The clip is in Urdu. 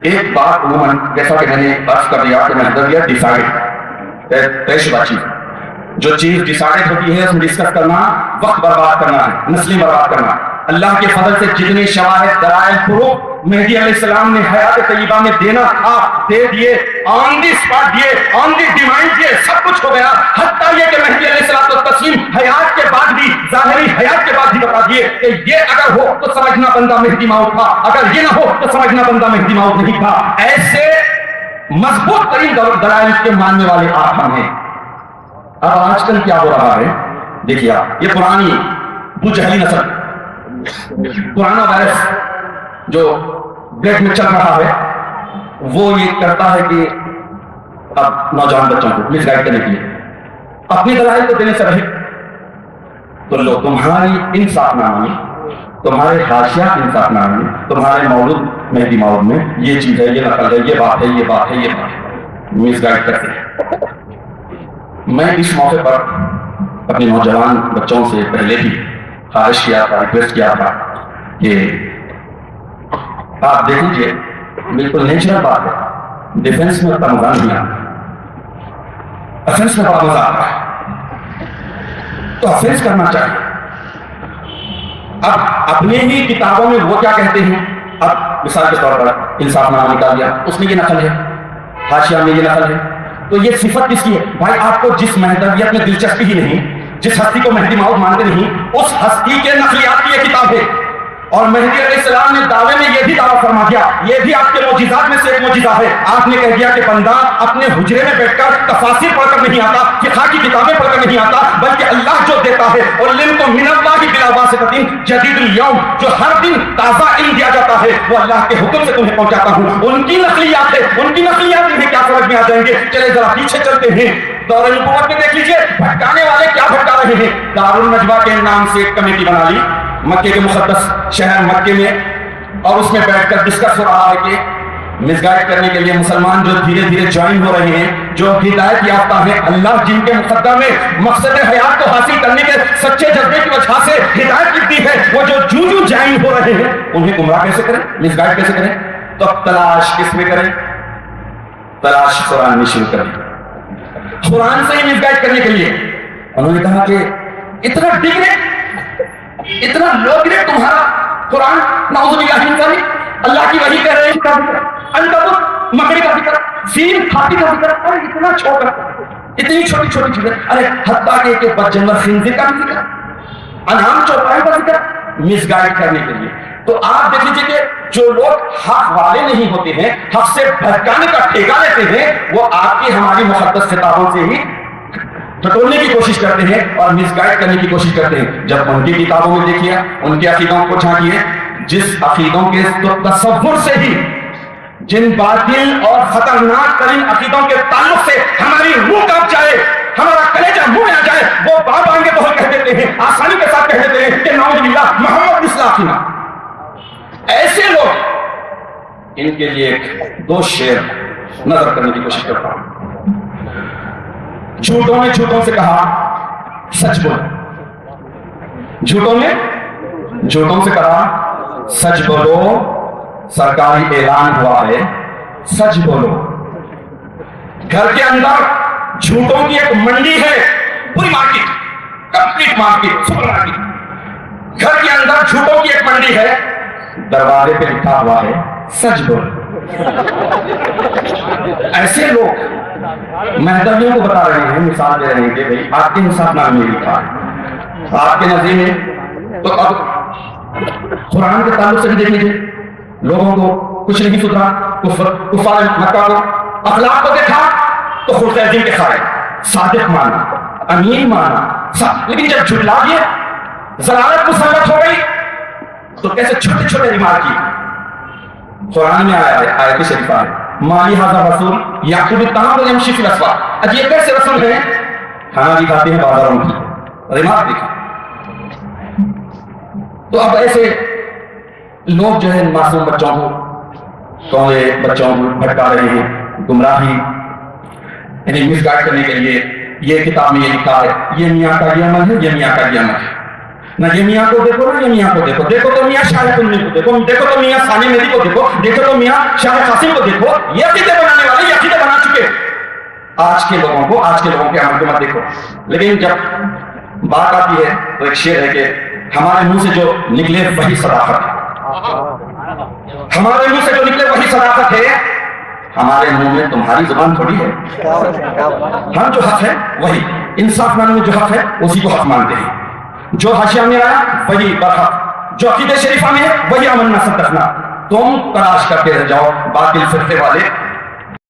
ایک بات عموماً جیسا کہ میں نے عرض کر دیا کہ مہدویت ڈیسائیڈ طے شدہ چیز، جو چیز ڈیسائیڈ ہوتی ہے اس میں ڈسکس کرنا وقت برباد کرنا ہے، نسلیں برباد کرنا۔ اللہ کے فضل سے جتنے شواہد دلائل پروف مہدی علیہ السلام نے حیات طیبہ میں دینا تھا دے دیے، آن دی اسپاٹ دیے، آن دی ڈیمانڈ دیے، سب کچھ ہو گیا، حتیٰ یہ کہ مہدی علیہ السلام حیات کے بعد بھی، ظاہری حیات کے بعد بھی بتا دیے کہ یہ اگر ہو تو سمجھنا بندہ مہدی موعود تھا، اگر یہ نہ ہو تو سمجھنا بندہ مہدی موعود نہیں تھا۔ ایسے مضبوط ترین دلائل کے ماننے والے آپ ہم ہیں۔ اب آج کل کیا ہو رہا ہے دیکھیے آپ، یہ پرانی بوجہلی نسل، پرانا وائرس جو بلڈ میں چل رہا ہے، وہ یہ کرتا ہے کہ اب نوجوان بچوں کو مس گائیڈ کرنے کے لیے اپنی دلائل کو دینے سے رہے تو لو تمہاری انصاف نامہ میں، تمہارے حاشیات انصاف نامہ میں، تمہارے مولود مہدی موعود میں یہ چیز ہے، یہ نقل ہے، یہ بات ہے، یہ بات ہے، یہ بات ہے، مس گائیڈ کرتے ہیں۔ میں اس موقع پر اپنے نوجوان بچوں سے پہلے بھی خواہش کیا تھا، ریکویسٹ کیا تھا کہ آپ دیکھ لیجیے، بالکل نیچرل بات ہے، ڈیفینس میں اتنا مزہ نہیں آتا، افینس میں بڑا مزہ آتا ہے، تو افینس کرنا چاہیے۔ اب اپنے ہی کتابوں میں وہ کیا کہتے ہیں، اب مثال کے طور پر انصاف نامہ نکال دیا، اس میں یہ نقل ہے، حاشیہ میں یہ نقل ہے، تو یہ صفت کس کی ہے؟ بھائی آپ کو جس مہدویت میں دلچسپی ہی نہیں، جس ہستی کو مہدی موعود مانتے نہیں، اس ہستی کے نقلیات کی یہ کتاب ہے۔ اور مہدی علیہ السلام نے دعوے میں یہ بھی دعویٰ فرما دیا، یہ بھی آپ کے معجزات میں سے ایک معجزہ ہے، آپ نے کہہ دیا کہ بندہ اپنے حجرے میں بیٹھ کر تفاسیر پڑھ کر نہیں آتا، فقہ کی کتابیں پڑھ کر نہیں آتا، بلکہ اللہ جو دیتا ہے، وَعَلِّمْتُم مِّنَ اللَّهِ بِلَا وَاسِطَةٍ جَدِيدُ الْيَوْمِ، جو ہر دن تازہ علم دیا جاتا ہے، وہ اللہ کے حکم سے تمہیں پہنچاتا ہوں۔ ان کی نقلیات ہے، ان کی نقلیات انہیں کیا سمجھ میں آ جائیں گے؟ چلے ذرا پیچھے چلتے ہیں، دور نبوت میں دیکھ لیجئے بھٹکانے والے کیا بھٹکا رہے ہیں۔ دارالنجوہ کے نام سے ایک کمیٹی بنا لی مکے کے مقدس شہر مکے میں، اور اس میں بیٹھ کر ڈسکس ہو رہا ہے کہ مس گائیڈ کرنے کے لیے مسلمان جو دھیرے دھیرے جوائن ہو رہے ہیں، جو ہدایت یافتہ ہیں، اللہ جن کے مقدمہ میں مقصد حیات کو حاصل کرنے کے سچے جذبے کی وجہ سے ہدایت لکھتی ہے، وہ جو جوائن ہو رہے ہیں انہیں گمراہ کیسے کریں، مس گائیڈ کیسے کریں؟ تو اب تلاش کس میں کریں؟ تلاش قرآن میں شروع کریں، قرآن سے ہی مس گائیڈ کرنے کے لیے۔ انہوں نے کہا کہ اتنا ڈگریڈ، اتنا لو گریڈ تمہارا قرآن، نعوذ باللہ من ذالک، اللہ کی وحی کہہ رہے ہیں کا ذکر، انکبوت مکڑی کا ذکر، فیل ہاتھی کا ذکر، ارے اتنا چھوٹا، اتنی چھوٹی چھوٹی چیزیں، ارے حتیٰ کہ ایک بدجنور خنزیر کا بھی ذکر، انعام چوپائے کا ذکر، مس گائیڈ کرنے کے لیے۔ تو آپ دیکھ لیجیے کہ جو لوگ حق والے نہیں ہوتے ہیں، حق سے بھٹکانے کا ٹھیکہ لیتے ہیں، وہ آپ کی ہماری مقدس کتابوں سے ہی ٹٹولنے کی کوشش کرتے ہیں اور مس گائیڈ کرنے کی کوشش کرتے ہیں۔ جب ان کی کتابوں میں دیکھیے، ان کے عقیدوں کو جھانکیے، جس عقیدوں کے تصور سے ہی، جن باطل اور خطرناک ترین عقیدوں کے تعلق سے ہماری روح کانپ جائے، ہمارا کلیجہ منہ میں آ جائے، وہ باب آنگے بہت کہہ دیتے ہیں، آسانی کے ساتھ کہہ دیتے ہیں کہ نعوذ باللہ محمد اسلام۔ ایسے لوگ، ان کے لیے ایک دو شعر نظر کرنے کی کوشش کرتا ہوں۔ جھوٹوں نے جھوٹوں سے کہا سچ بولو، جھوٹوں نے جھوٹوں سے کہا سچ بولو، سرکاری اعلان ہوا ہے سچ بولو۔ گھر کے اندر جھوٹوں کی ایک منڈی ہے، پوری market, complete market, super market, گھر کے اندر جھوٹوں کی ایک منڈی ہے، دروازے پہ لکھا ہوا ہے سچ بولو۔ ایسے لوگ مہدویوں کو بتا رہے ہیں، مثال دے رہے ہیں کہ بھئی آپ کے انصاف نامے میں لکھا ہے، آپ کے نظر میں، تو اب قرآن کے تعلق سے بھی دیکھ لیجیے، لوگوں کو کچھ نہیں سدھرا، کفار مکہ کو اخلاق کو دیکھا تو خلق عظیم کے سارے صادق مانا، امین مانا، لیکن جب جھٹلا دیا، ضلالت مسلط ہو گئی، تو کیسے چھوٹے چھوٹے ریمارک کی۔ قرآن میں آیا ہے، آیت شریفہ ہے، مالی ھذا رسول یأکل الطعام ویمشی فی الاسواق۔ اب یہ کیسے رسم ہے؟ کھانا بھی کھاتے ہیں بازاروں کی، ریمارک دیکھا۔ تو اب ایسے لوگ جو ہے معصوم بچوں کو، کونے بچوں کو بھٹکا رہے ہیں، گمراہی، یعنی مس گائیڈ کرنے کے لیے۔ یہ کتاب میں یہ لکھا ہے، یہ میاں کا یہ عمل ہے، یہ میاں کا یہ عمل ہے۔ نہ یہ میاں کو دیکھو نہ یہ میاں کو دیکھو، دیکھو تو میاں شاہ کنی کو دیکھو، دیکھو تو میاں ثانی مہدی کو دیکھو، دیکھو تو میاں شاہ قاسم کو دیکھو، یہ عقیدے بنانے والے یہ عقیدے بنا چکے آج کے لوگوں کو، آج کے لوگوں کے عمل کو مت دیکھو۔ لیکن جب بات آتی ہے تو ایک شعر ہے کہ ہمارے منہ سے جو نکلے وہی صداقت ہے، ہمارے منہ سے جو نکلے وہی صداقت ہے، ہمارے منہ میں تمہاری زبان تھوڑی ہے۔ ہم جو حق ہے وہی، انصاف ماننے میں جو حق ہے اسی کو حق مانتے ہیں، جو حاشیہ میں آیا وہی برحق، جو عقیدہ شریفہ میں ہے وہی امن نہ صدقنا۔ تم تلاش کرتے رہ جاؤ باطل فرقے والے